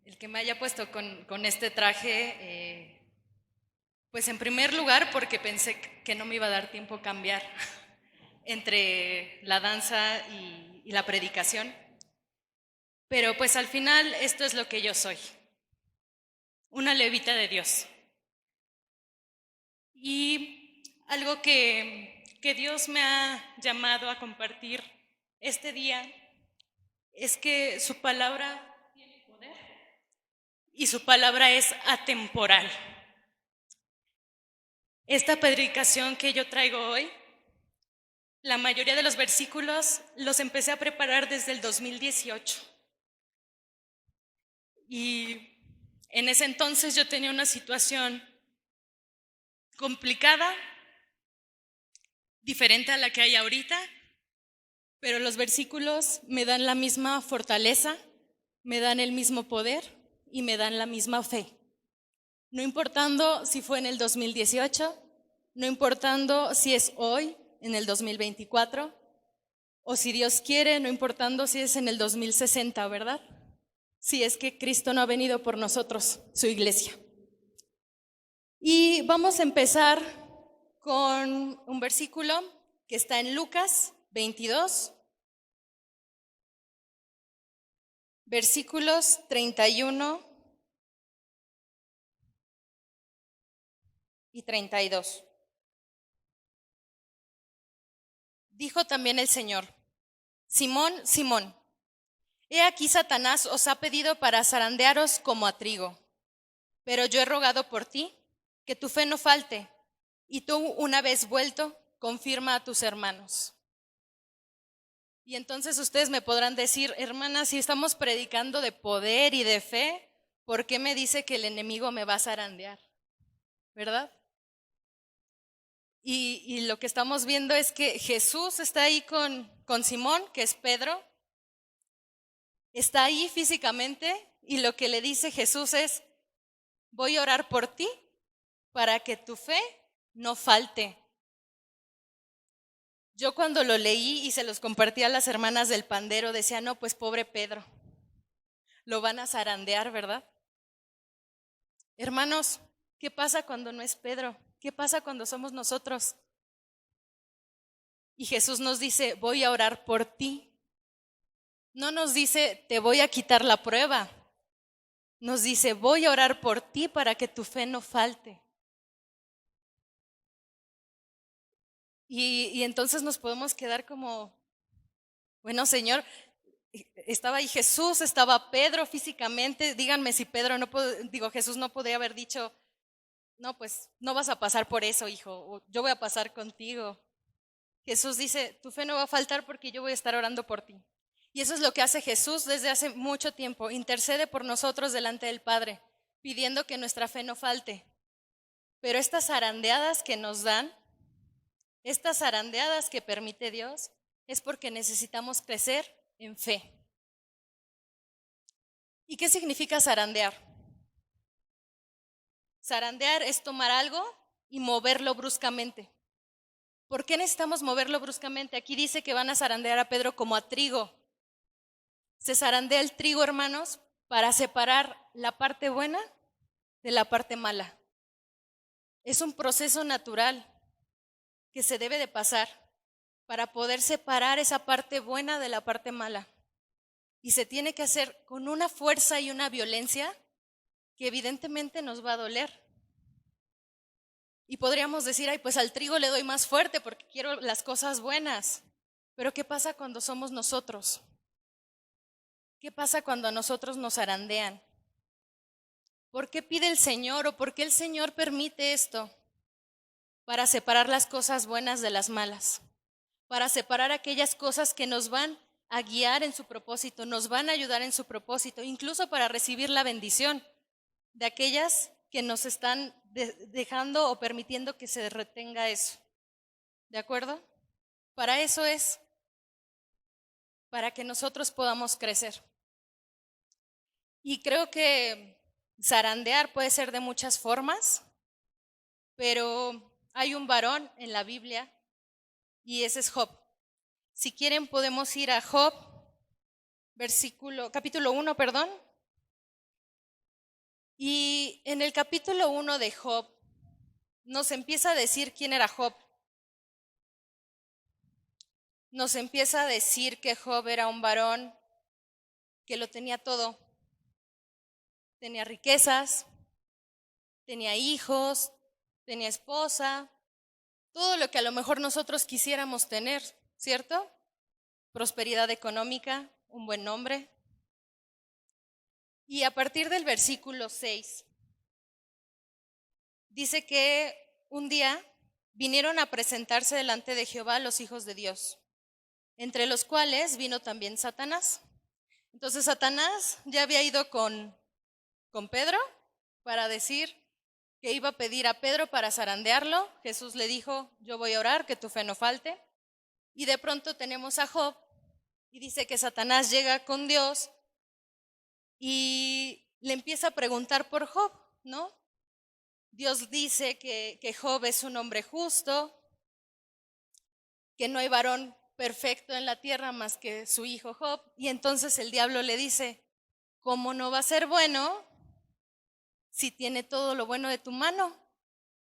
el que me haya puesto con este traje, pues en primer lugar porque pensé que no me iba a dar tiempo a cambiar entre la danza y la predicación, pero pues al final esto es lo que yo soy, una levita de Dios. Y algo que Dios me ha llamado a compartir este día es que su palabra tiene poder y su palabra es atemporal. Esta predicación que yo traigo hoy, la mayoría de los versículos los empecé a preparar desde el 2018. Y en ese entonces yo tenía una situación complicada, diferente a la que hay ahorita, pero los versículos me dan la misma fortaleza, me dan el mismo poder y me dan la misma fe. No importando si fue en el 2018, no importando si es hoy, en el 2024, o si Dios quiere, no importando si es en el 2060, ¿verdad? Si es que Cristo no ha venido por nosotros, su iglesia. Y vamos a empezar con un versículo que está en Lucas 22, versículos 31 y 32. Dijo también el Señor: Simón, Simón, he aquí Satanás os ha pedido para zarandearos como a trigo, pero yo he rogado por ti, que tu fe no falte, y tú, una vez vuelto, confirma a tus hermanos. Y entonces ustedes me podrán decir: hermanas, si estamos predicando de poder y de fe, ¿por qué me dice que el enemigo me va a zarandear? ¿Verdad? Y lo que estamos viendo es que Jesús está ahí con Simón, que es Pedro, está ahí físicamente, y lo que le dice Jesús es: voy a orar por ti para que tu fe no falte. Yo cuando lo leí y se los compartí a las hermanas del pandero, decía: no, pues pobre Pedro, lo van a zarandear, ¿verdad? Hermanos, ¿qué pasa cuando no es Pedro? ¿Qué pasa cuando somos nosotros? Y Jesús nos dice: voy a orar por ti. No nos dice: te voy a quitar la prueba. Nos dice: voy a orar por ti para que tu fe no falte. Y entonces nos podemos quedar como: bueno, Señor, estaba ahí Jesús, estaba Pedro físicamente. Díganme si Pedro Jesús no podía haber dicho: no, pues no vas a pasar por eso, hijo, o yo voy a pasar contigo. Jesús dice: tu fe no va a faltar porque yo voy a estar orando por ti. Y eso es lo que hace Jesús desde hace mucho tiempo: intercede por nosotros delante del Padre, pidiendo que nuestra fe no falte. Pero estas zarandeadas que nos dan, estas zarandeadas que permite Dios, es porque necesitamos crecer en fe. ¿Y qué significa zarandear? Zarandear es tomar algo y moverlo bruscamente. ¿Por qué necesitamos moverlo bruscamente? Aquí dice que van a zarandear a Pedro como a trigo. Se zarandea el trigo, hermanos, para separar la parte buena de la parte mala. Es un proceso natural que se debe de pasar para poder separar esa parte buena de la parte mala. Y se tiene que hacer con una fuerza y una violencia que evidentemente nos va a doler. Y podríamos decir: ay, pues al trigo le doy más fuerte porque quiero las cosas buenas. Pero ¿qué pasa cuando somos nosotros? ¿Qué pasa cuando a nosotros nos zarandean? ¿Por qué pide el Señor o por qué el Señor permite esto? Para separar las cosas buenas de las malas, para separar aquellas cosas que nos van a guiar en su propósito, nos van a ayudar en su propósito, incluso para recibir la bendición de aquellas que nos están dejando o permitiendo que se retenga eso. ¿De acuerdo? Para eso es, para que nosotros podamos crecer. Y creo que zarandear puede ser de muchas formas, pero hay un varón en la Biblia y ese es Job. Si quieren podemos ir a Job, capítulo 1, Y en el capítulo 1 de Job nos empieza a decir quién era Job. Nos empieza a decir que Job era un varón que lo tenía todo. Tenía riquezas, tenía hijos, tenía esposa, todo lo que a lo mejor nosotros quisiéramos tener, ¿cierto? Prosperidad económica, un buen nombre. Y a partir del versículo 6, dice que un día vinieron a presentarse delante de Jehová los hijos de Dios, entre los cuales vino también Satanás. Entonces Satanás ya había ido con Pedro para decir que iba a pedir a Pedro para zarandearlo. Jesús le dijo, yo voy a orar, que tu fe no falte. Y de pronto tenemos a Job y dice que Satanás llega con Dios y le empieza a preguntar por Job, ¿no? Dios dice que Job es un hombre justo, que no hay varón perfecto en la tierra más que su hijo Job. Y entonces el diablo le dice, ¿cómo no va a ser bueno si tiene todo lo bueno de tu mano?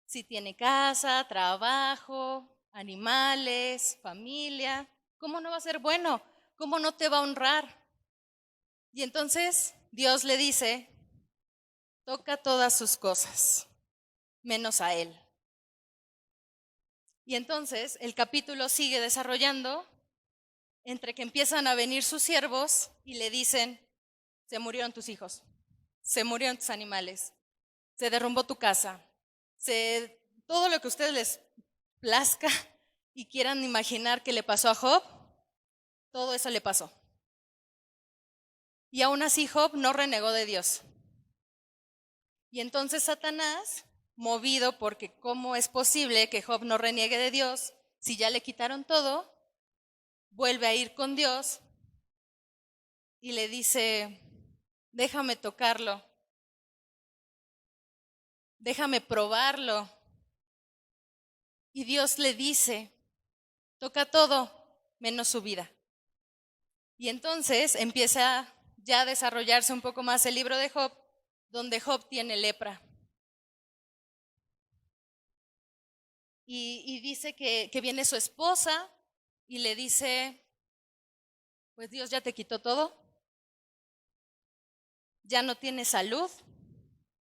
Si tiene casa, trabajo, animales, familia, ¿cómo no va a ser bueno? ¿Cómo no te va a honrar? Y entonces Dios le dice, toca todas sus cosas, menos a él. Y entonces el capítulo sigue desarrollando entre que empiezan a venir sus siervos y le dicen, se murieron tus hijos, se murieron tus animales, se derrumbó tu casa, todo lo que a ustedes les plazca y quieran imaginar que le pasó a Job, todo eso le pasó. Y aún así Job no renegó de Dios. Y entonces Satanás, movido porque cómo es posible que Job no reniegue de Dios si ya le quitaron todo, vuelve a ir con Dios y le dice, déjame tocarlo, déjame probarlo. Y Dios le dice, toca todo menos su vida. Y entonces empieza ya a desarrollarse un poco más el libro de Job, donde Job tiene lepra. Y dice que viene su esposa y le dice, pues Dios ya te quitó todo, ya no tienes salud,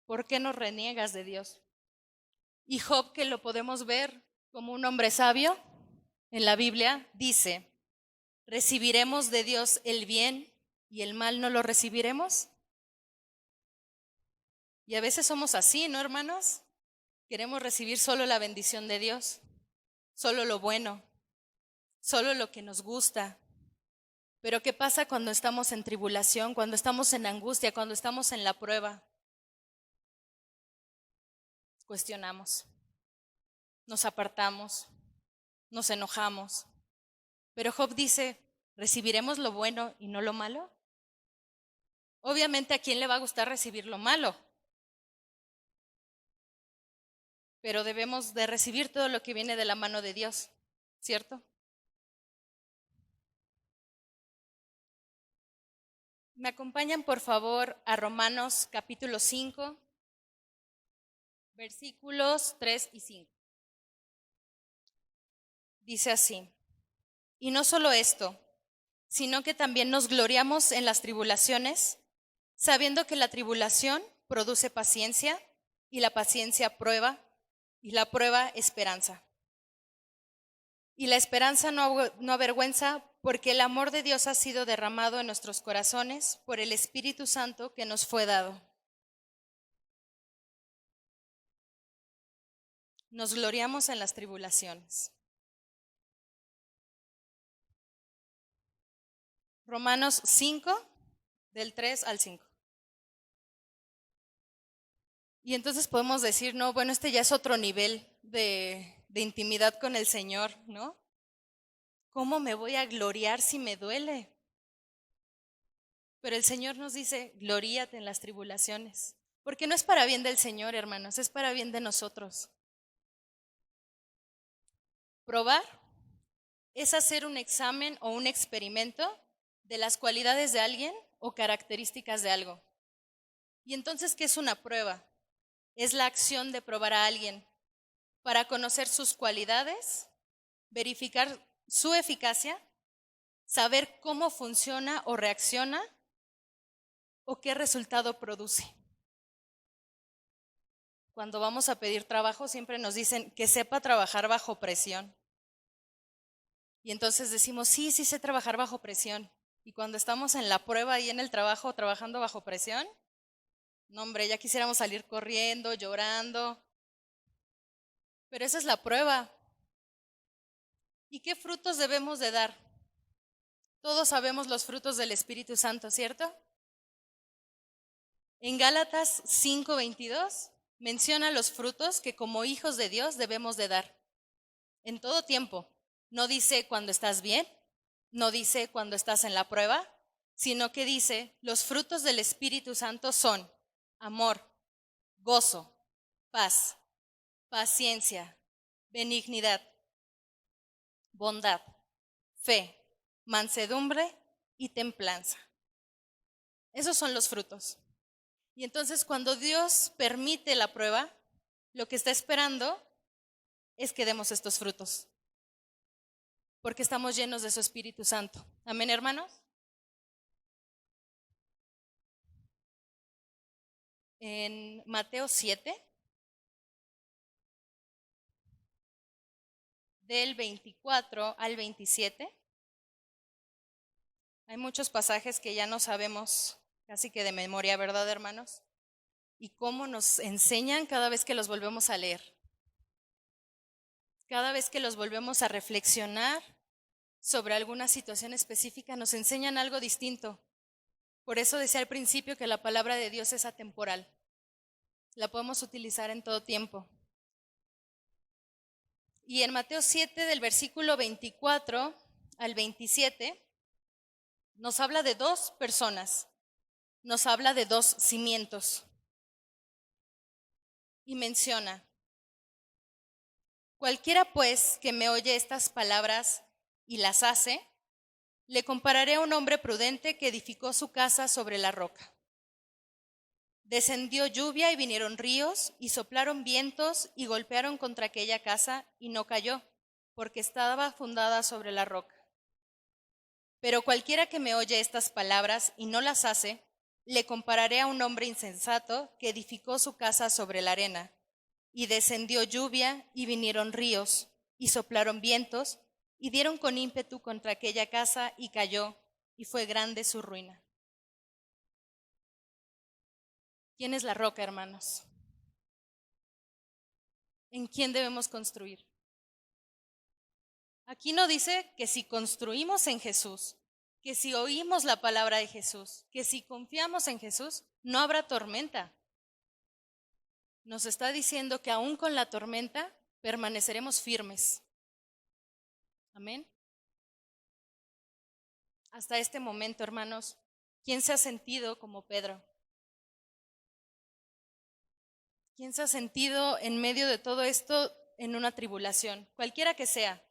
¿por qué no reniegas de Dios? Y Job, que lo podemos ver como un hombre sabio en la Biblia, dice, ¿recibiremos de Dios el bien y el mal no lo recibiremos? Y a veces somos así, ¿no, hermanos? Queremos recibir solo la bendición de Dios, solo lo bueno, solo lo que nos gusta. Pero ¿qué pasa cuando estamos en tribulación, cuando estamos en angustia, cuando estamos en la prueba? Cuestionamos, nos apartamos, nos enojamos. Pero Job dice, ¿recibiremos lo bueno y no lo malo? Obviamente, ¿a quién le va a gustar recibir lo malo? Pero debemos de recibir todo lo que viene de la mano de Dios, ¿cierto? ¿Me acompañan, por favor, a Romanos capítulo 5, versículos 3 y 5? Dice así, y no solo esto, sino que también nos gloriamos en las tribulaciones, sabiendo que la tribulación produce paciencia, y la paciencia prueba, y la prueba esperanza. Y la esperanza no avergüenza, porque el amor de Dios ha sido derramado en nuestros corazones por el Espíritu Santo que nos fue dado. Nos gloriamos en las tribulaciones. Romanos 5, del 3 al 5. Y entonces podemos decir, no, bueno, este ya es otro nivel de intimidad con el Señor, ¿no? ¿Cómo me voy a gloriar si me duele? Pero el Señor nos dice, gloríate en las tribulaciones, porque no es para bien del Señor, hermanos, es para bien de nosotros. Probar es hacer un examen o un experimento de las cualidades de alguien o características de algo. Y entonces, ¿qué es una prueba? Es la acción de probar a alguien para conocer sus cualidades, verificar su eficacia, saber cómo funciona o reacciona o qué resultado produce. Cuando vamos a pedir trabajo siempre nos dicen que sepa trabajar bajo presión. Y entonces decimos, sí, sí sé trabajar bajo presión. Y cuando estamos en la prueba y en el trabajo trabajando bajo presión, no hombre, ya quisiéramos salir corriendo, llorando. Pero esa es la prueba. ¿Y qué frutos debemos de dar? Todos sabemos los frutos del Espíritu Santo, ¿cierto? En Gálatas 5:22 menciona los frutos que como hijos de Dios debemos de dar. En todo tiempo. No dice cuando estás bien, no dice cuando estás en la prueba, sino que dice los frutos del Espíritu Santo son amor, gozo, paz, paciencia, benignidad, bondad, fe, mansedumbre y templanza. Esos son los frutos. Y entonces cuando Dios permite la prueba, lo que está esperando es que demos estos frutos, porque estamos llenos de su Espíritu Santo. Amén, hermanos. En Mateo 7, del 24 al 27, hay muchos pasajes que ya no sabemos casi que de memoria, ¿verdad, hermanos? Y cómo nos enseñan cada vez que los volvemos a leer. Cada vez que los volvemos a reflexionar sobre alguna situación específica, nos enseñan algo distinto. Por eso decía al principio que la palabra de Dios es atemporal. La podemos utilizar en todo tiempo. Y en Mateo 7, del versículo 24 al 27, nos habla de dos personas, nos habla de dos cimientos. Y menciona, cualquiera pues que me oye estas palabras y las hace, le compararé a un hombre prudente que edificó su casa sobre la roca. Descendió lluvia y vinieron ríos y soplaron vientos y golpearon contra aquella casa y no cayó, porque estaba fundada sobre la roca. Pero cualquiera que me oye estas palabras y no las hace, le compararé a un hombre insensato que edificó su casa sobre la arena. Y descendió lluvia y vinieron ríos y soplaron vientos y dieron con ímpetu contra aquella casa y cayó y fue grande su ruina. ¿Quién es la roca, hermanos? ¿En quién debemos construir? Aquí no dice que si construimos en Jesús, que si oímos la palabra de Jesús, que si confiamos en Jesús, no habrá tormenta. Nos está diciendo que aún con la tormenta permaneceremos firmes. Amén. Hasta este momento, hermanos, ¿quién se ha sentido como Pedro? ¿Quién se ha sentido en medio de todo esto en una tribulación? Cualquiera que sea.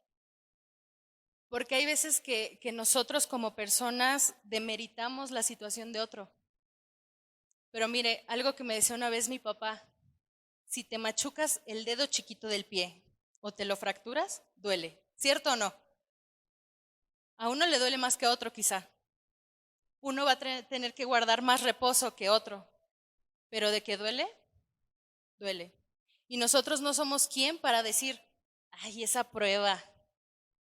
Porque hay veces que nosotros como personas demeritamos la situación de otro. Pero mire, algo que me decía una vez mi papá, si te machucas el dedo chiquito del pie o te lo fracturas, duele. ¿Cierto o no? A uno le duele más que a otro quizá. Uno va a tener que guardar más reposo que otro. Pero de que duele, duele. Y nosotros no somos quien para decir, ay, esa prueba,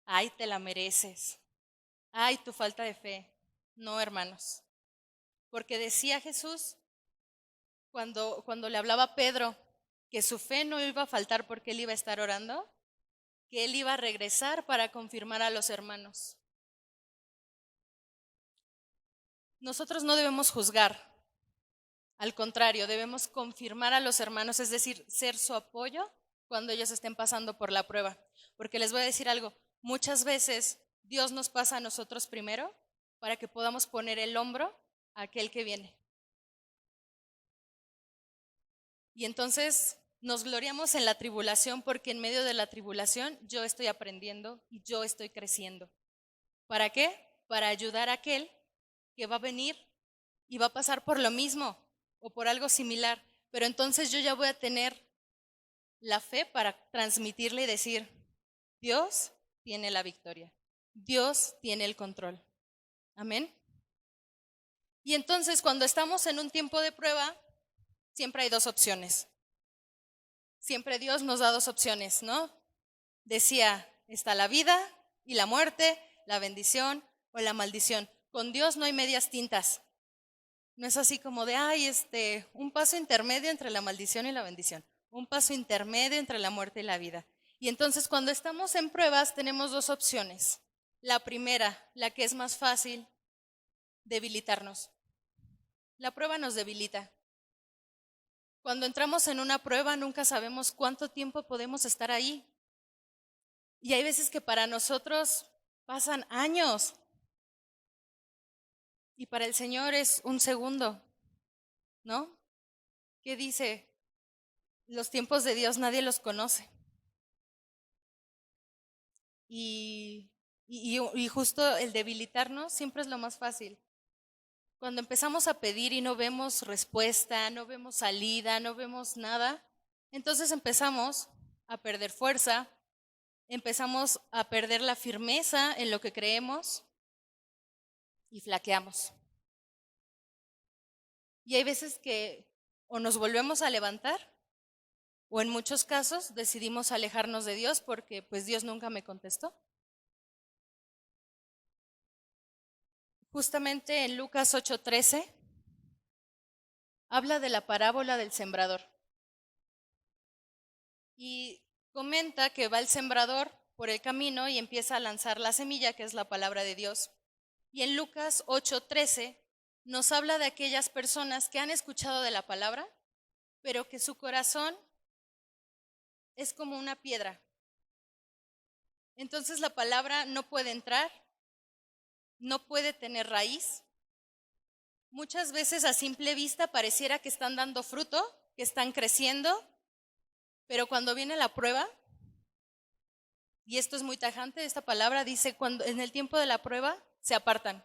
ay, te la mereces, ay, tu falta de fe. No, hermanos. Porque decía Jesús, cuando le hablaba a Pedro, que su fe no iba a faltar porque él iba a estar orando, que él iba a regresar para confirmar a los hermanos. Nosotros no debemos juzgar, al contrario, debemos confirmar a los hermanos, es decir, ser su apoyo cuando ellos estén pasando por la prueba. Porque les voy a decir algo, muchas veces Dios nos pasa a nosotros primero para que podamos poner el hombro a aquel que viene. Y entonces nos gloriamos en la tribulación porque en medio de la tribulación yo estoy aprendiendo y yo estoy creciendo. ¿Para qué? Para ayudar a aquel que va a venir y va a pasar por lo mismo o por algo similar, pero entonces yo ya voy a tener la fe para transmitirle y decir, Dios tiene la victoria, Dios tiene el control. Amén. Y entonces cuando estamos en un tiempo de prueba, siempre hay dos opciones. Siempre Dios nos da dos opciones, ¿no? Decía, está la vida y la muerte, la bendición o la maldición. Con Dios no hay medias tintas. No es así como de, ay, un paso intermedio entre la maldición y la bendición. Un paso intermedio entre la muerte y la vida. Y entonces cuando estamos en pruebas tenemos dos opciones. La primera, la que es más fácil, debilitarnos. La prueba nos debilita. Cuando entramos en una prueba nunca sabemos cuánto tiempo podemos estar ahí. Y hay veces que para nosotros pasan años. Y para el Señor es un segundo, ¿no? ¿Qué dice? Los tiempos de Dios nadie los conoce. Y justo el debilitarnos siempre es lo más fácil. Cuando empezamos a pedir y no vemos respuesta, no vemos salida, no vemos nada, entonces empezamos a perder fuerza, empezamos a perder la firmeza en lo que creemos y flaqueamos. Y hay veces que o nos volvemos a levantar o en muchos casos decidimos alejarnos de Dios porque pues Dios nunca me contestó. Justamente en Lucas 8:13 habla de la parábola del sembrador. Y comenta que va el sembrador por el camino y empieza a lanzar la semilla, que es la palabra de Dios. Y en Lucas 8:13 nos habla de aquellas personas que han escuchado de la palabra, pero que su corazón es como una piedra. Entonces la palabra no puede entrar, no puede tener raíz. Muchas veces a simple vista pareciera que están dando fruto, que están creciendo, pero cuando viene la prueba, y esto es muy tajante, esta palabra dice, cuando en el tiempo de la prueba se apartan.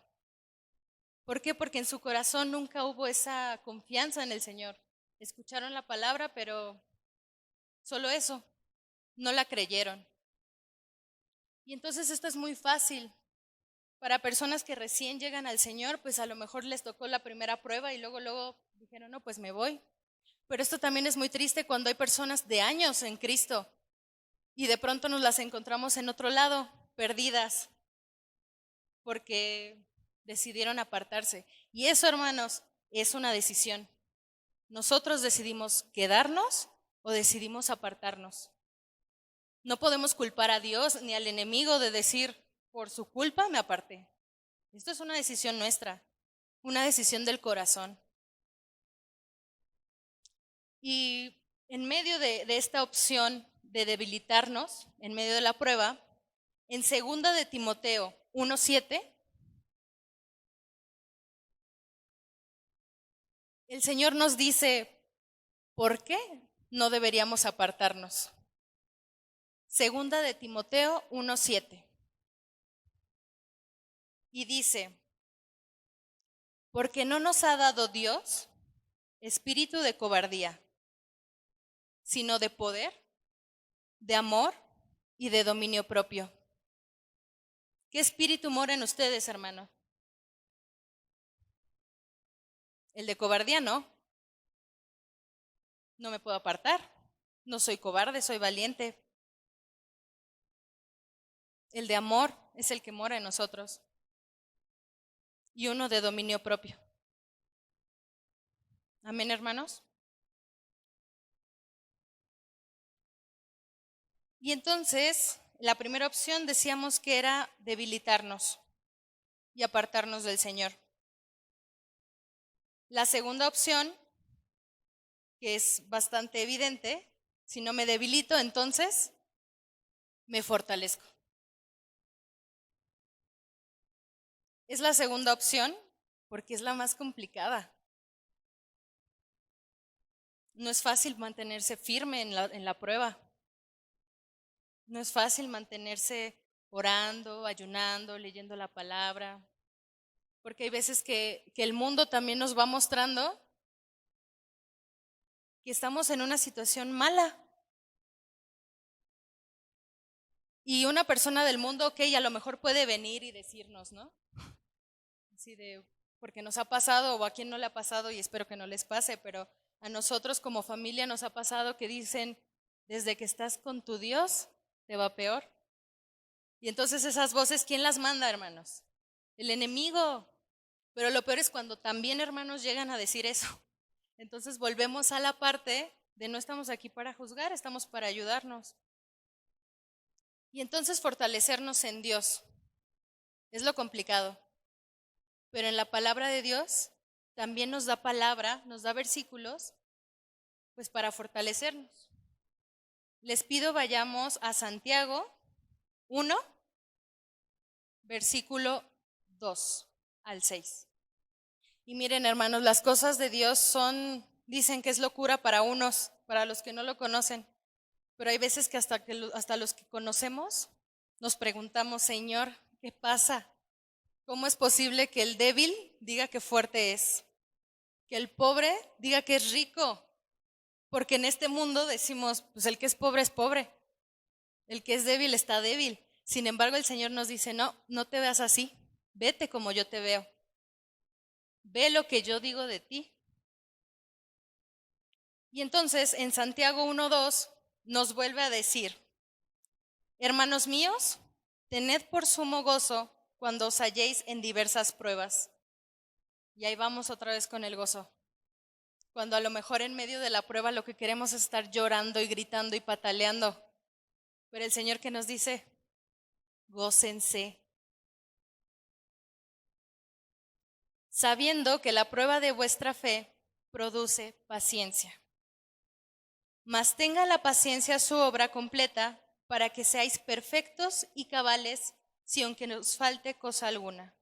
¿Por qué? Porque en su corazón nunca hubo esa confianza en el Señor. Escucharon la palabra, pero solo eso, no la creyeron. Y entonces esto es muy fácil. Para personas que recién llegan al Señor, pues a lo mejor les tocó la primera prueba y luego dijeron, no, pues me voy. Pero esto también es muy triste cuando hay personas de años en Cristo y de pronto nos las encontramos en otro lado, perdidas, porque decidieron apartarse. Y eso, hermanos, es una decisión. Nosotros decidimos quedarnos o decidimos apartarnos. No podemos culpar a Dios ni al enemigo de decir, por su culpa me aparté. Esto es una decisión nuestra, una decisión del corazón. Y en medio de esta opción de debilitarnos, en medio de la prueba, en 2 de Timoteo 1:7, el Señor nos dice, ¿por qué no deberíamos apartarnos? 2 de Timoteo 1:7. Y dice, porque no nos ha dado Dios espíritu de cobardía, sino de poder, de amor y de dominio propio. ¿Qué espíritu mora en ustedes, hermano? El de cobardía no. No me puedo apartar. No soy cobarde, soy valiente. El de amor es el que mora en nosotros. Y uno de dominio propio. Amén, hermanos. Y entonces, la primera opción decíamos que era debilitarnos y apartarnos del Señor. La segunda opción, que es bastante evidente, si no me debilito, entonces me fortalezco. Es la segunda opción porque es la más complicada. No es fácil mantenerse firme en la prueba. No es fácil mantenerse orando, ayunando, leyendo la palabra. Porque hay veces que el mundo también nos va mostrando que estamos en una situación mala. Y una persona del mundo, ok, a lo mejor puede venir y decirnos, ¿no? Así de, porque nos ha pasado o a quien no le ha pasado y espero que no les pase, pero a nosotros como familia nos ha pasado que dicen, desde que estás con tu Dios, te va peor. Y entonces esas voces, ¿quién las manda, hermanos? El enemigo. Pero lo peor es cuando también hermanos llegan a decir eso. Entonces volvemos a la parte de no estamos aquí para juzgar, estamos para ayudarnos. Y entonces fortalecernos en Dios es lo complicado. Pero en la palabra de Dios también nos da palabra, nos da versículos, pues para fortalecernos. Les pido vayamos a Santiago 1, versículo 2 al 6. Y miren, hermanos, las cosas de Dios dicen que es locura para unos, para los que no lo conocen. Pero hay veces que hasta los que conocemos nos preguntamos, Señor, ¿qué pasa? ¿Cómo es posible que el débil diga que fuerte es? Que el pobre diga que es rico. Porque en este mundo decimos, pues el que es pobre. El que es débil está débil. Sin embargo, el Señor nos dice, no, no te veas así. Vete como yo te veo. Ve lo que yo digo de ti. Y entonces en Santiago 1:2 nos vuelve a decir, hermanos míos, tened por sumo gozo cuando os halléis en diversas pruebas. Y ahí vamos otra vez con el gozo. Cuando a lo mejor en medio de la prueba lo que queremos es estar llorando y gritando y pataleando. Pero el Señor que nos dice, gócense. Sabiendo que la prueba de vuestra fe produce paciencia. Mas tenga la paciencia su obra completa para que seáis perfectos y cabales si aunque nos falte cosa alguna.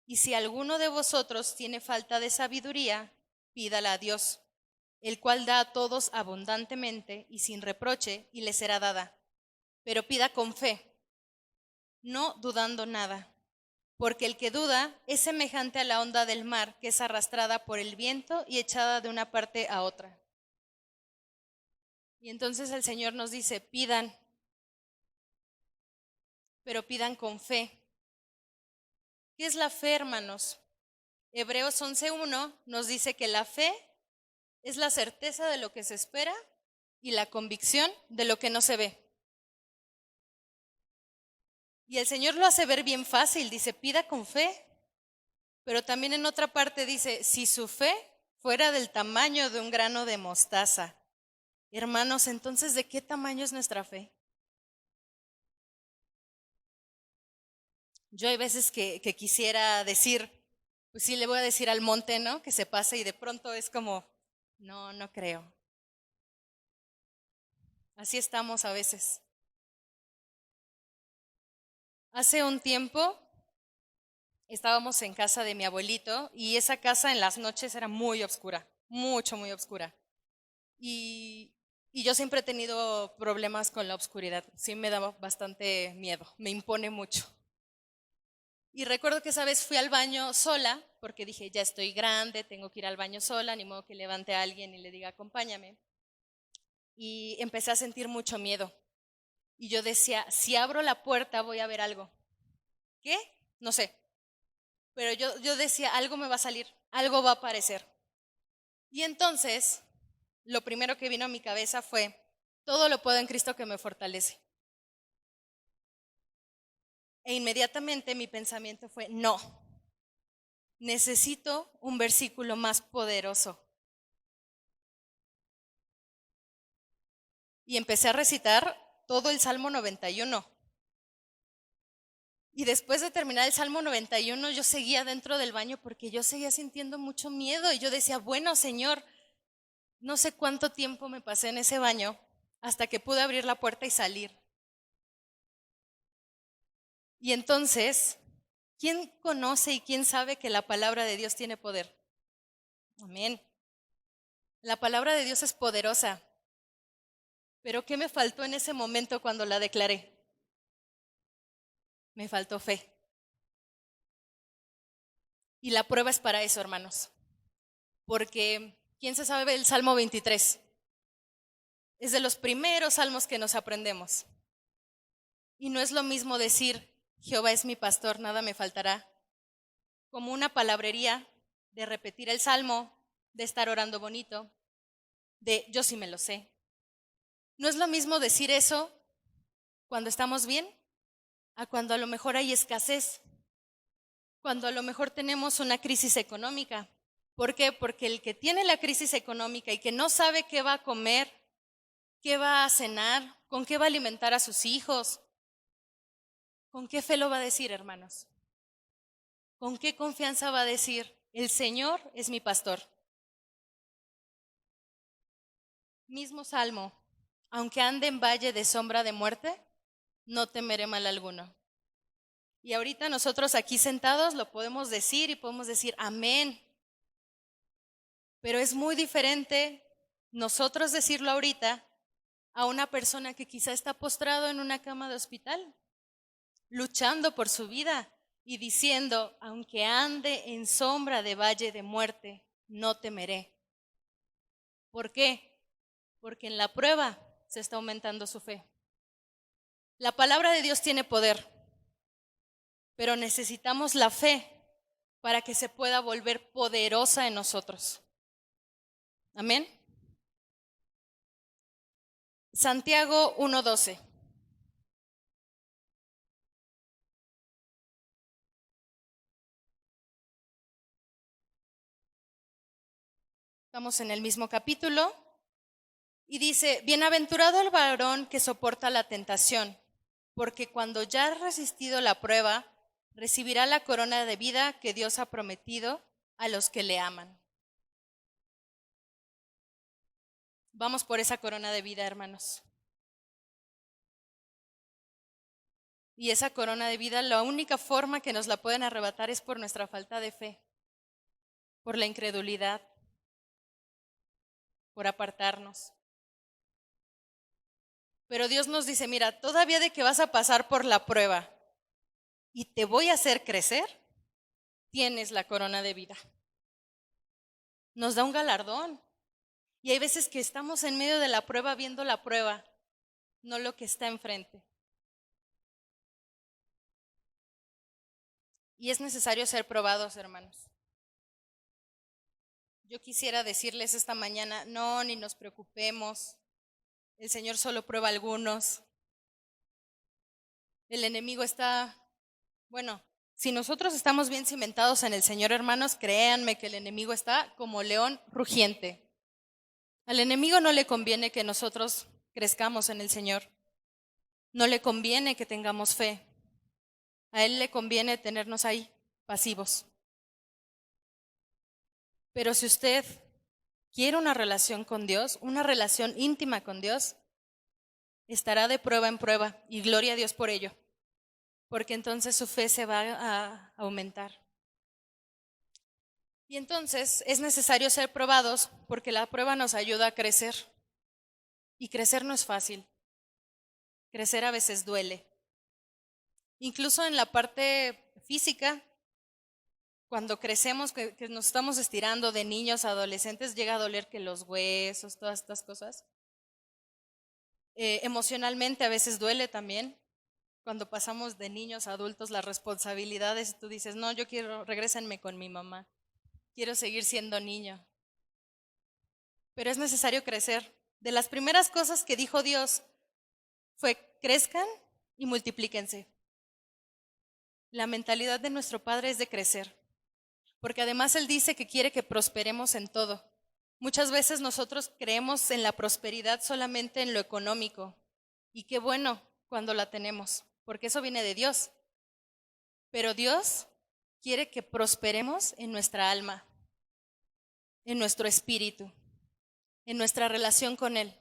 Y si alguno de vosotros tiene falta de sabiduría, pídala a Dios, el cual da a todos abundantemente y sin reproche, y le será dada. Pero pida con fe, no dudando nada, porque el que duda es semejante a la onda del mar, que es arrastrada por el viento y echada de una parte a otra. Y entonces el Señor nos dice, pidan, pero pidan con fe. ¿Qué es la fe, hermanos? Hebreos 11:1 nos dice que la fe es la certeza de lo que se espera y la convicción de lo que no se ve. Y el Señor lo hace ver bien fácil, dice, pida con fe. Pero también en otra parte dice, si su fe fuera del tamaño de un grano de mostaza. Hermanos, entonces, ¿de qué tamaño es nuestra fe? Yo hay veces que quisiera decir, pues sí, le voy a decir al monte, ¿no? Que se pase y de pronto es como, no, no creo. Así estamos a veces. Hace un tiempo estábamos en casa de mi abuelito y esa casa en las noches era muy oscura, muy oscura. Y yo siempre he tenido problemas con la oscuridad, sí me daba bastante miedo, me impone mucho. Y recuerdo que esa vez fui al baño sola, porque dije, ya estoy grande, tengo que ir al baño sola, ni modo que levante a alguien y le diga, acompáñame. Y empecé a sentir mucho miedo. Y yo decía, si abro la puerta voy a ver algo. ¿Qué? No sé. Pero yo decía, algo me va a salir, algo va a aparecer. Y entonces, lo primero que vino a mi cabeza fue, todo lo puedo en Cristo que me fortalece. E inmediatamente mi pensamiento fue, no, necesito un versículo más poderoso. Y empecé a recitar todo el Salmo 91. Y después de terminar el Salmo 91, yo seguía dentro del baño porque yo seguía sintiendo mucho miedo. Y yo decía, bueno, Señor, no sé cuánto tiempo me pasé en ese baño hasta que pude abrir la puerta y salir. Y entonces, ¿quién conoce y quién sabe que la palabra de Dios tiene poder? Amén. La palabra de Dios es poderosa. Pero ¿qué me faltó en ese momento cuando la declaré? Me faltó fe. Y la prueba es para eso, hermanos. Porque ¿Quién se sabe el Salmo 23? Es de los primeros salmos que nos aprendemos. Y no es lo mismo decir, Jehová es mi pastor, nada me faltará, como una palabrería de repetir el salmo, de estar orando bonito, de yo sí me lo sé. No es lo mismo decir eso cuando estamos bien a cuando a lo mejor hay escasez, cuando a lo mejor tenemos una crisis económica. ¿Por qué? Porque el que tiene la crisis económica y que no sabe qué va a comer, qué va a cenar, con qué va a alimentar a sus hijos, ¿con qué fe lo va a decir, hermanos? ¿Con qué confianza va a decir, el Señor es mi pastor? Mismo salmo, aunque ande en valle de sombra de muerte, no temeré mal alguno. Y ahorita nosotros aquí sentados lo podemos decir y podemos decir amén. Pero es muy diferente nosotros decirlo ahorita a una persona que quizá está postrado en una cama de hospital, luchando por su vida y diciendo, aunque ande en sombra de valle de muerte, no temeré. ¿Por qué? Porque en la prueba se está aumentando su fe. La palabra de Dios tiene poder, pero necesitamos la fe para que se pueda volver poderosa en nosotros. Amén. Santiago 1:12. Estamos en el mismo capítulo y dice, bienaventurado el varón que soporta la tentación, porque cuando ya ha resistido la prueba, recibirá la corona de vida que Dios ha prometido a los que le aman. Vamos por esa corona de vida, hermanos. Y esa corona de vida, la única forma que nos la pueden arrebatar es por nuestra falta de fe, por la incredulidad, por apartarnos. Pero Dios nos dice, mira, todavía de que vas a pasar por la prueba y te voy a hacer crecer, tienes la corona de vida. Nos da un galardón. Y hay veces que estamos en medio de la prueba viendo la prueba, no lo que está enfrente. Y es necesario ser probados, hermanos. Yo quisiera decirles esta mañana, no, ni nos preocupemos. El Señor solo prueba a algunos. El enemigo está, bueno, si nosotros estamos bien cimentados en el Señor, hermanos, créanme que el enemigo está como león rugiente. Al enemigo no le conviene que nosotros crezcamos en el Señor. No le conviene que tengamos fe. A él le conviene tenernos ahí, pasivos. Pero si usted quiere una relación con Dios, una relación íntima con Dios, estará de prueba en prueba y gloria a Dios por ello, porque entonces su fe se va a aumentar. Y entonces es necesario ser probados porque la prueba nos ayuda a crecer. Y crecer no es fácil. Crecer a veces duele. Incluso en la parte física, cuando crecemos, que nos estamos estirando de niños a adolescentes, llega a doler que los huesos, todas estas cosas. Emocionalmente a veces duele también. Cuando pasamos de niños a adultos, las responsabilidades, tú dices, no, yo quiero, regrésenme con mi mamá. Quiero seguir siendo niño. Pero es necesario crecer. De las primeras cosas que dijo Dios fue, crezcan y multiplíquense. La mentalidad de nuestro Padre es de crecer. Porque además Él dice que quiere que prosperemos en todo. Muchas veces nosotros creemos en la prosperidad solamente en lo económico. Y qué bueno cuando la tenemos, porque eso viene de Dios. Pero Dios quiere que prosperemos en nuestra alma, en nuestro espíritu, en nuestra relación con Él.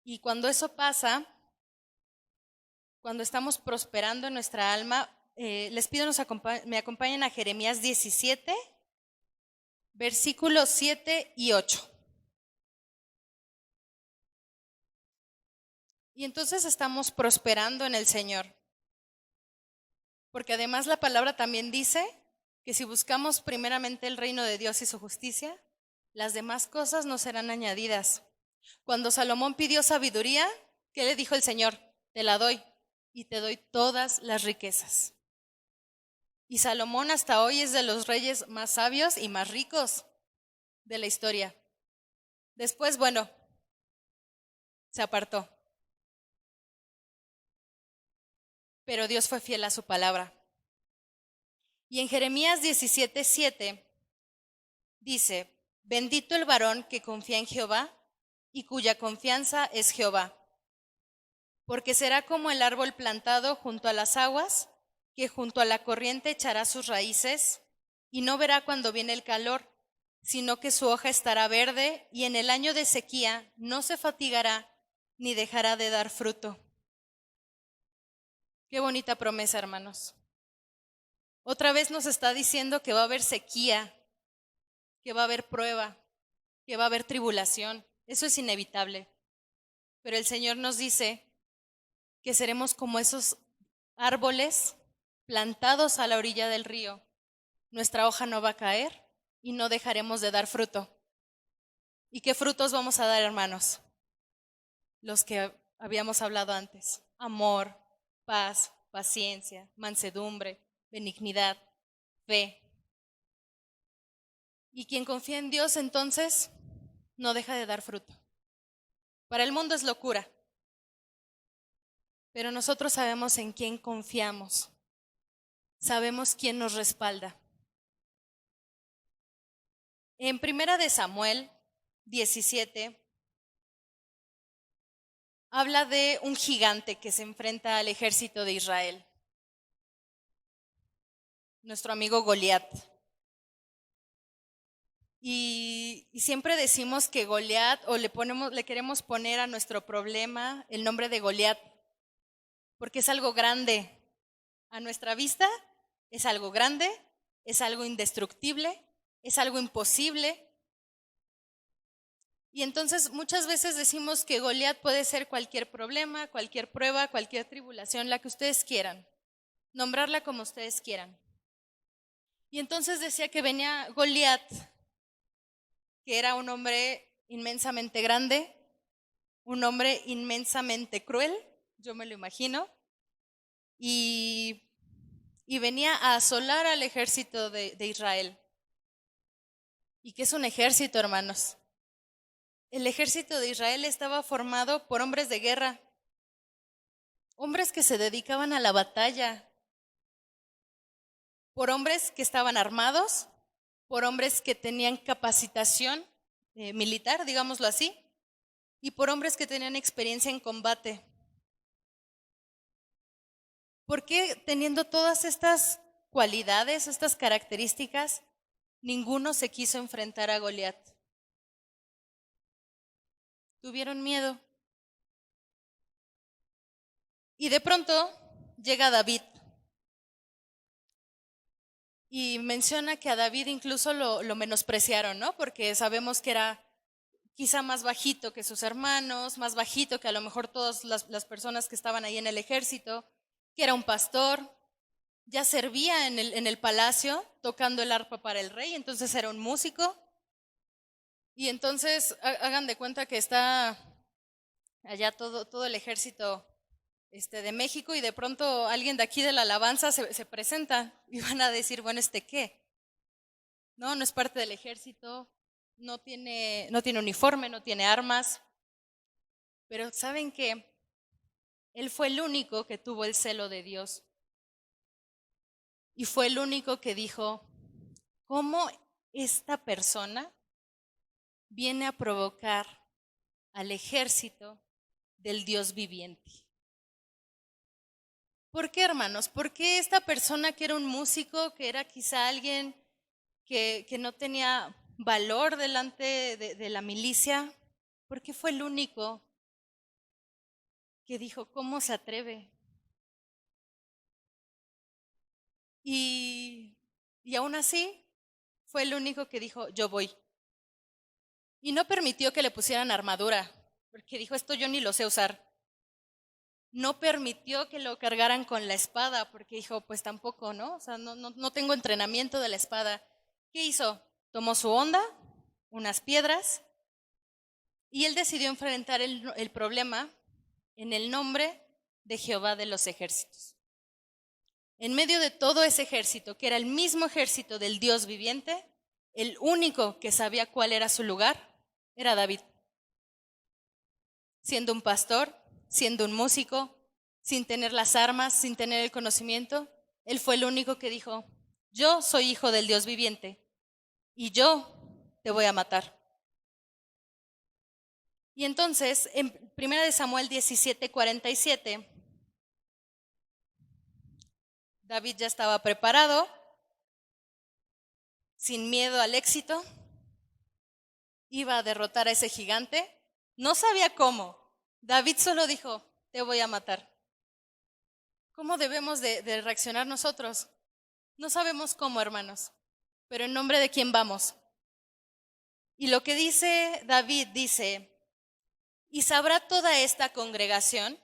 Y cuando eso pasa, cuando estamos prosperando en nuestra alma, les pido me acompañen a Jeremías 17, versículos 7 y 8. Y entonces estamos prosperando en el Señor. Porque además la palabra también dice que si buscamos primeramente el reino de Dios y su justicia, las demás cosas nos serán añadidas. Cuando Salomón pidió sabiduría, ¿qué le dijo el Señor? Te la doy y te doy todas las riquezas. Y Salomón hasta hoy es de los reyes más sabios y más ricos de la historia. Después, bueno, se apartó. Pero Dios fue fiel a su palabra. Y en Jeremías 17:7 dice, bendito el varón que confía en Jehová y cuya confianza es Jehová, porque será como el árbol plantado junto a las aguas, que junto a la corriente echará sus raíces y no verá cuando viene el calor, sino que su hoja estará verde y en el año de sequía no se fatigará ni dejará de dar fruto. Qué bonita promesa, hermanos. Otra vez nos está diciendo que va a haber sequía, que va a haber prueba, que va a haber tribulación. Eso es inevitable. Pero el Señor nos dice que seremos como esos árboles plantados a la orilla del río. Nuestra hoja no va a caer y no dejaremos de dar fruto. ¿Y qué frutos vamos a dar, hermanos? Los que habíamos hablado antes. Amor, paz, paciencia, mansedumbre, benignidad, fe. Y quien confía en Dios, entonces, no deja de dar fruto. Para el mundo es locura, pero nosotros sabemos en quién confiamos. Sabemos quién nos respalda. En 1 de Samuel 17 habla de un gigante que se enfrenta al ejército de Israel. Nuestro amigo Goliat. Y siempre decimos que Goliat, o le queremos poner a nuestro problema el nombre de Goliat, porque es algo grande. A nuestra vista es algo grande, es algo indestructible, es algo imposible. Y entonces muchas veces decimos que Goliat puede ser cualquier problema, cualquier prueba, cualquier tribulación, la que ustedes quieran, nombrarla como ustedes quieran. Y entonces decía que venía Goliat, que era un hombre inmensamente grande, un hombre inmensamente cruel, yo me lo imagino, y venía a asolar al ejército de Israel. ¿Y qué es un ejército, hermanos? El ejército de Israel estaba formado por hombres de guerra, hombres que se dedicaban a la batalla, por hombres que estaban armados, por hombres que tenían capacitación militar, digámoslo así, y por hombres que tenían experiencia en combate. ¿Por qué teniendo todas estas cualidades, estas características, ninguno se quiso enfrentar a Goliat? Tuvieron miedo. Y de pronto llega David y menciona que a David incluso lo menospreciaron, ¿no? Porque sabemos que era quizá más bajito que sus hermanos, más bajito que a lo mejor todas las personas que estaban ahí en el ejército, que era un pastor, ya servía en el palacio tocando el arpa para el rey, entonces era un músico. Y entonces hagan de cuenta que está allá todo el ejército de México y de pronto alguien de aquí de la alabanza se presenta y van a decir, bueno, ¿qué? No es parte del ejército, no tiene uniforme, no tiene armas, pero ¿saben qué? Él fue el único que tuvo el celo de Dios y fue el único que dijo, ¿cómo esta persona viene a provocar al ejército del Dios viviente? ¿Por qué, hermanos? ¿Por qué esta persona que era un músico, que era quizá alguien que no tenía valor delante de la milicia, por qué fue el único que dijo, ¿cómo se atreve? Y aún así fue el único que dijo, yo voy. Y no permitió que le pusieran armadura, porque dijo, esto yo ni lo sé usar. no permitió que lo cargaran con la espada, porque dijo, pues tampoco, ¿no? O sea, no tengo entrenamiento de la espada. ¿Qué hizo? Tomó su honda, unas piedras, y él decidió enfrentar el problema en el nombre de Jehová de los ejércitos. En medio de todo ese ejército, que era el mismo ejército del Dios viviente, el único que sabía cuál era su lugar era David. Siendo un pastor, siendo un músico, sin tener las armas, sin tener el conocimiento, él fue el único que dijo, yo soy hijo del Dios viviente y yo te voy a matar. Y entonces, en 1 Samuel 17:47, David ya estaba preparado, sin miedo al éxito, iba a derrotar a ese gigante. No sabía cómo. David solo dijo, te voy a matar. ¿Cómo debemos de reaccionar nosotros? No sabemos cómo, hermanos, pero en nombre de quién vamos. Y lo que dice David dice, y sabrá toda esta congregación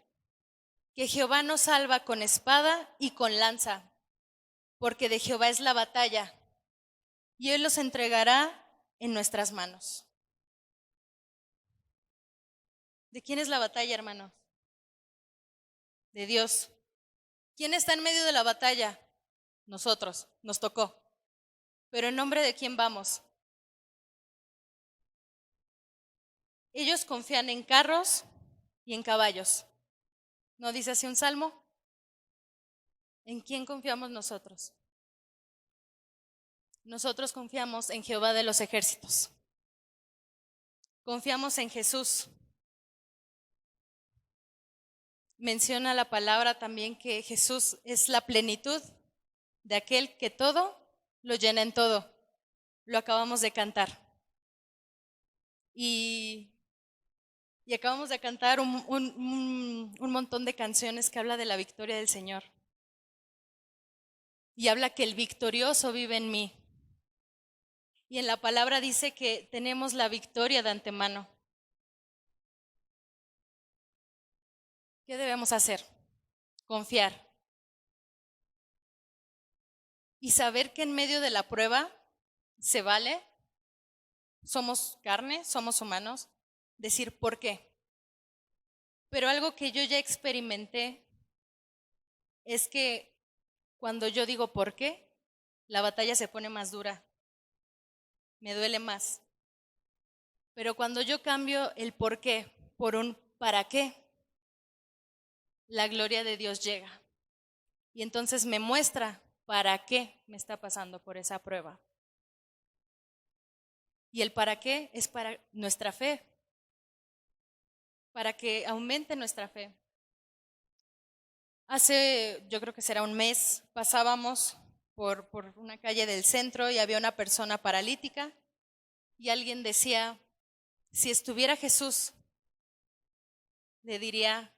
que Jehová nos salva con espada y con lanza, porque de Jehová es la batalla, y él los entregará en nuestras manos. ¿De quién es la batalla, hermanos? De Dios. ¿Quién está en medio de la batalla? Nosotros, nos tocó. Pero en nombre de quién vamos. Ellos confían en carros y en caballos. ¿No dice así un salmo? ¿En quién confiamos nosotros? Nosotros confiamos en Jehová de los ejércitos. Confiamos en Jesús. Menciona la palabra también que Jesús es la plenitud de aquel que todo lo llena en todo. Lo acabamos de cantar. Y acabamos de cantar un montón de canciones que habla de la victoria del Señor. Y habla que el victorioso vive en mí. Y en la palabra dice que tenemos la victoria de antemano. ¿Qué debemos hacer? Confiar. Y saber que en medio de la prueba se vale, somos carne, somos humanos, decir por qué. Pero algo que yo ya experimenté es que cuando yo digo por qué, la batalla se pone más dura, me duele más. Pero cuando yo cambio el por qué por un para qué, la gloria de Dios llega. Y entonces me muestra para qué me está pasando por esa prueba. Y el para qué es para nuestra fe, para que aumente nuestra fe. Hace, yo creo que será un mes, pasábamos por una calle del centro y había una persona paralítica y alguien decía, si estuviera Jesús, le diría,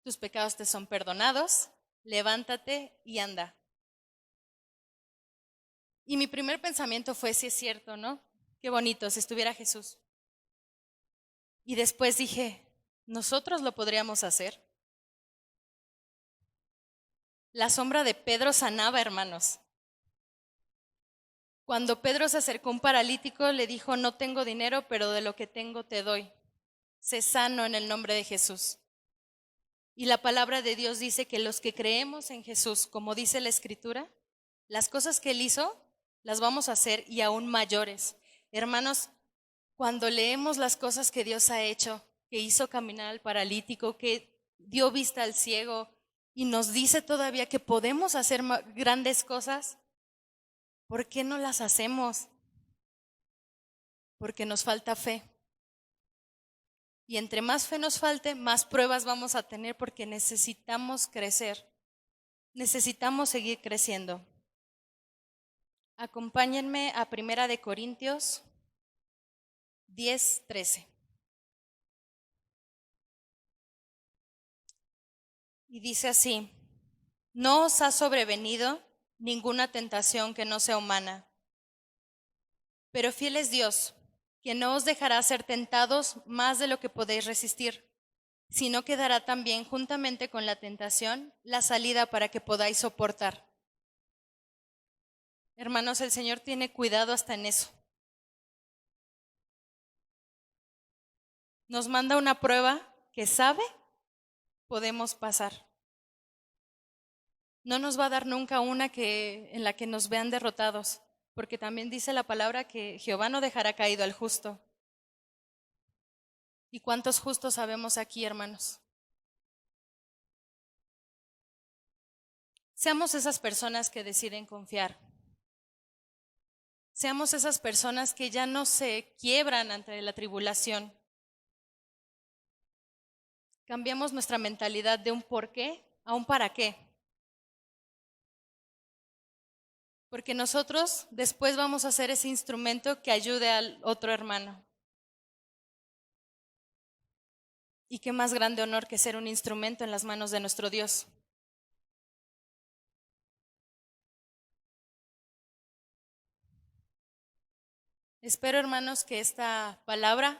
tus pecados te son perdonados, levántate y anda. Y mi primer pensamiento fue, sí es cierto, ¿no? Qué bonito, si estuviera Jesús. Y después dije, ¿nosotros lo podríamos hacer? La sombra de Pedro sanaba, hermanos. Cuando Pedro se acercó a un paralítico, le dijo, no tengo dinero, pero de lo que tengo te doy. Sé sano en el nombre de Jesús. Y la palabra de Dios dice que los que creemos en Jesús, como dice la Escritura, las cosas que Él hizo, las vamos a hacer y aún mayores. Hermanos, cuando leemos las cosas que Dios ha hecho, que hizo caminar al paralítico, que dio vista al ciego y nos dice todavía que podemos hacer grandes cosas, ¿por qué no las hacemos? Porque nos falta fe. Y entre más fe nos falte, más pruebas vamos a tener porque necesitamos crecer. Necesitamos seguir creciendo. Acompáñenme a 1 Corintios 10:13. Y dice así, no os ha sobrevenido ninguna tentación que no sea humana, pero fiel es Dios, que no os dejará ser tentados más de lo que podéis resistir, sino que dará también juntamente con la tentación la salida para que podáis soportar. Hermanos, el Señor tiene cuidado hasta en eso. Nos manda una prueba que sabe podemos pasar. No nos va a dar nunca una en la que nos vean derrotados, porque también dice la palabra que Jehová no dejará caído al justo. ¿Y cuántos justos sabemos aquí, hermanos? Seamos esas personas que deciden confiar. Seamos esas personas que ya no se quiebran ante la tribulación. Cambiamos nuestra mentalidad de un por qué a un para qué. Porque nosotros después vamos a ser ese instrumento que ayude al otro hermano. Y qué más grande honor que ser un instrumento en las manos de nuestro Dios. Espero, hermanos, que esta palabra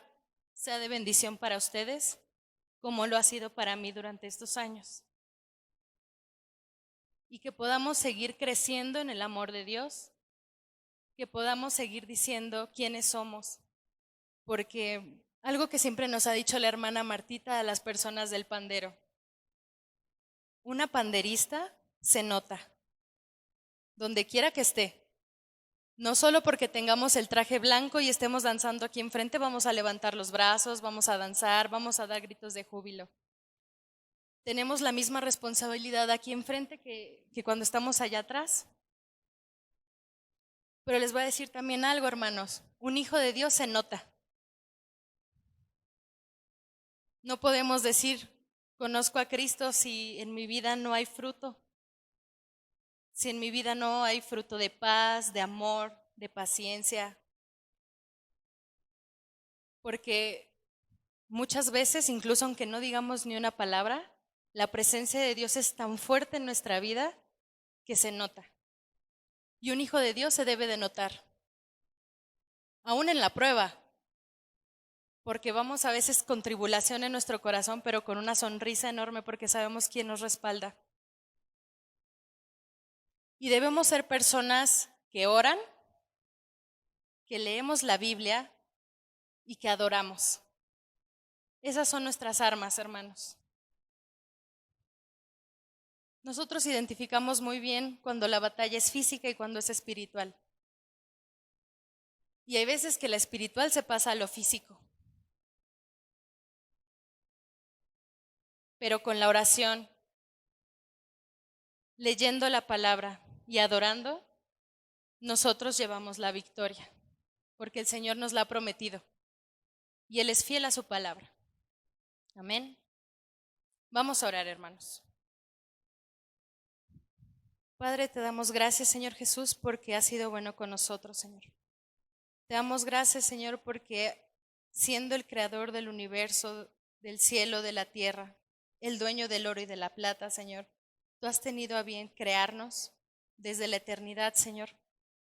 sea de bendición para ustedes, como lo ha sido para mí durante estos años. Y que podamos seguir creciendo en el amor de Dios, que podamos seguir diciendo quiénes somos, porque algo que siempre nos ha dicho la hermana Martita a las personas del pandero, una panderista se nota, donde quiera que esté. No solo porque tengamos el traje blanco y estemos danzando aquí enfrente, vamos a levantar los brazos, vamos a danzar, vamos a dar gritos de júbilo. Tenemos la misma responsabilidad aquí enfrente que cuando estamos allá atrás. Pero les voy a decir también algo, hermanos. Un hijo de Dios se nota. No podemos decir, conozco a Cristo si en mi vida no hay fruto. Si en mi vida no hay fruto de paz, de amor, de paciencia. Porque muchas veces, incluso aunque no digamos ni una palabra, la presencia de Dios es tan fuerte en nuestra vida que se nota. Y un hijo de Dios se debe de notar, aún en la prueba, porque vamos a veces con tribulación en nuestro corazón, pero con una sonrisa enorme porque sabemos quién nos respalda. Y debemos ser personas que oran, que leemos la Biblia y que adoramos. Esas son nuestras armas, hermanos. Nosotros identificamos muy bien cuando la batalla es física y cuando es espiritual. Y hay veces que la espiritual se pasa a lo físico. Pero con la oración, leyendo la palabra y adorando, nosotros llevamos la victoria, porque el Señor nos la ha prometido y Él es fiel a su palabra. Amén. Vamos a orar, hermanos. Padre, te damos gracias, Señor Jesús, porque has sido bueno con nosotros, Señor. Te damos gracias, Señor, porque siendo el creador del universo, del cielo, de la tierra, el dueño del oro y de la plata, Señor, tú has tenido a bien crearnos desde la eternidad, Señor,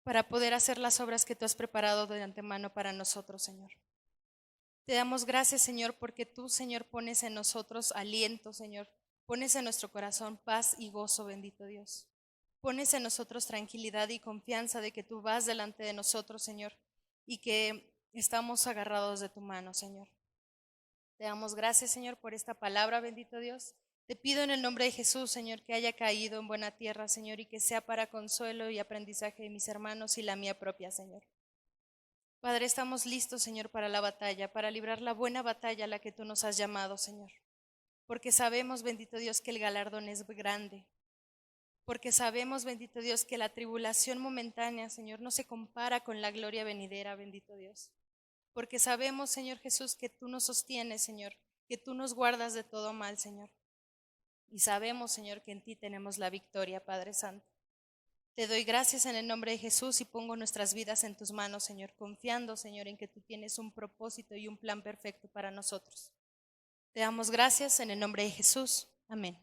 para poder hacer las obras que tú has preparado de antemano para nosotros, Señor. Te damos gracias, Señor, porque tú, Señor, pones en nosotros aliento, Señor. Pones en nuestro corazón paz y gozo, bendito Dios. Pones en nosotros tranquilidad y confianza de que tú vas delante de nosotros, Señor, y que estamos agarrados de tu mano, Señor. Te damos gracias, Señor, por esta palabra, bendito Dios. Te pido en el nombre de Jesús, Señor, que haya caído en buena tierra, Señor, y que sea para consuelo y aprendizaje de mis hermanos y la mía propia, Señor. Padre, estamos listos, Señor, para la batalla, para librar la buena batalla a la que tú nos has llamado, Señor. Porque sabemos, bendito Dios, que el galardón es grande. Porque sabemos, bendito Dios, que la tribulación momentánea, Señor, no se compara con la gloria venidera, bendito Dios. Porque sabemos, Señor Jesús, que tú nos sostienes, Señor, que tú nos guardas de todo mal, Señor. Y sabemos, Señor, que en ti tenemos la victoria, Padre Santo. Te doy gracias en el nombre de Jesús y pongo nuestras vidas en tus manos, Señor, confiando, Señor, en que tú tienes un propósito y un plan perfecto para nosotros. Te damos gracias en el nombre de Jesús. Amén.